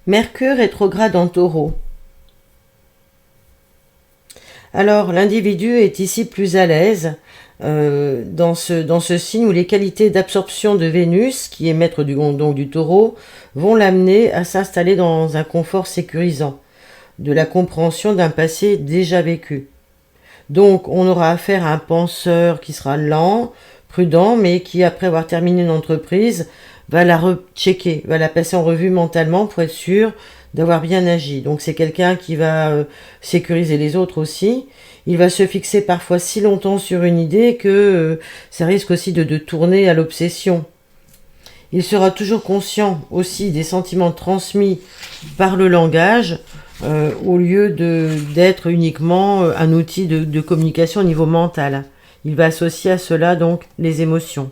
Mercure rétrograde en Taureau. Alors, l'individu est ici plus à l'aise dans ce signe où les qualités d'absorption de Vénus, qui est maître donc du Taureau, vont l'amener à s'installer dans un confort sécurisant, de la compréhension d'un passé déjà vécu. Donc, on aura affaire à un penseur qui sera lent, prudent, mais qui, après avoir terminé une entreprise, va la rechecker, va la passer en revue mentalement pour être sûr d'avoir bien agi. Donc, c'est quelqu'un qui va sécuriser les autres aussi. Il va se fixer parfois si longtemps sur une idée que ça risque aussi de tourner à l'obsession. Il sera toujours conscient aussi des sentiments transmis par le langage, au lieu d'être uniquement un outil de communication au niveau mental. Il va associer à cela donc les émotions.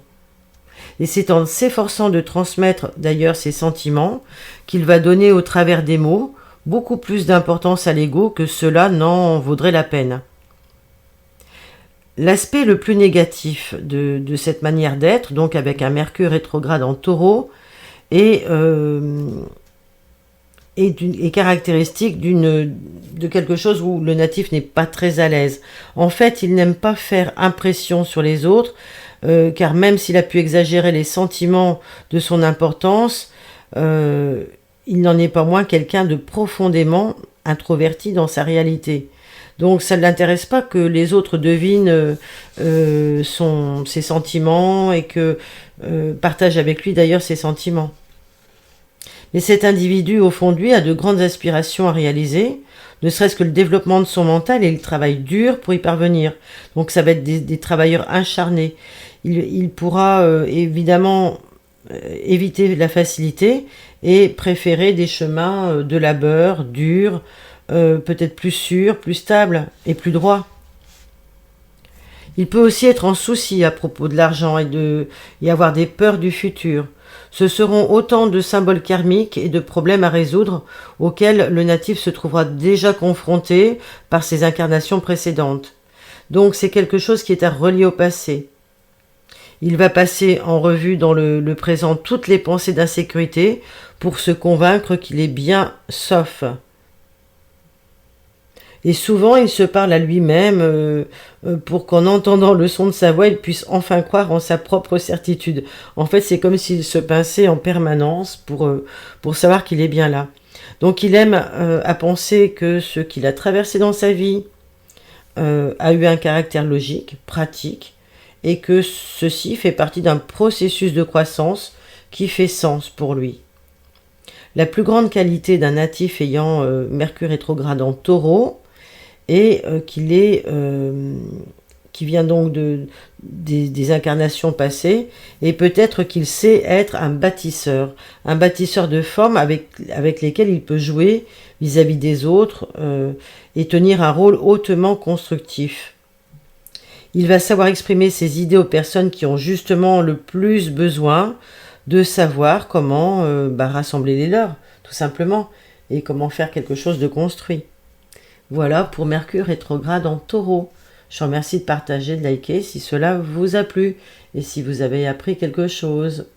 Et c'est en s'efforçant de transmettre d'ailleurs ses sentiments qu'il va donner au travers des mots beaucoup plus d'importance à l'ego que cela n'en vaudrait la peine. L'aspect le plus négatif de cette manière d'être, donc avec un Mercure rétrograde en Taureau, est caractéristique de quelque chose où le natif n'est pas très à l'aise. En fait, il n'aime pas faire impression sur les autres, car même s'il a pu exagérer les sentiments de son importance, il n'en est pas moins quelqu'un de profondément introverti dans sa réalité. Donc ça ne l'intéresse pas que les autres devinent ses sentiments et que partagent avec lui d'ailleurs ses sentiments. Mais cet individu, au fond de lui, a de grandes aspirations à réaliser, ne serait-ce que le développement de son mental et le travail dur pour y parvenir. Donc ça va être des travailleurs acharnés. Il pourra évidemment éviter la facilité et préférer des chemins de labeur, durs, peut-être plus sûrs, plus stables et plus droits. Il peut aussi être en souci à propos de l'argent et avoir des peurs du futur. Ce seront autant de symboles karmiques et de problèmes à résoudre auxquels le natif se trouvera déjà confronté par ses incarnations précédentes. Donc c'est quelque chose qui est à relier au passé. Il va passer en revue dans le présent toutes les pensées d'insécurité pour se convaincre qu'il est bien sauf. Et souvent, il se parle à lui-même pour qu'en entendant le son de sa voix, il puisse enfin croire en sa propre certitude. En fait, c'est comme s'il se pinçait en permanence pour savoir qu'il est bien là. Donc, il aime à penser que ce qu'il a traversé dans sa vie a eu un caractère logique, pratique, et que ceci fait partie d'un processus de croissance qui fait sens pour lui. La plus grande qualité d'un natif ayant Mercure rétrograde en Taureau, et qui vient donc des incarnations passées, et peut-être qu'il sait être un bâtisseur de formes avec lesquelles il peut jouer vis-à-vis des autres et tenir un rôle hautement constructif. Il va savoir exprimer ses idées aux personnes qui ont justement le plus besoin de savoir comment rassembler les leurs, tout simplement, et comment faire quelque chose de construit. Voilà pour Mercure rétrograde en Taureau. Je vous remercie de partager, de liker si cela vous a plu et si vous avez appris quelque chose.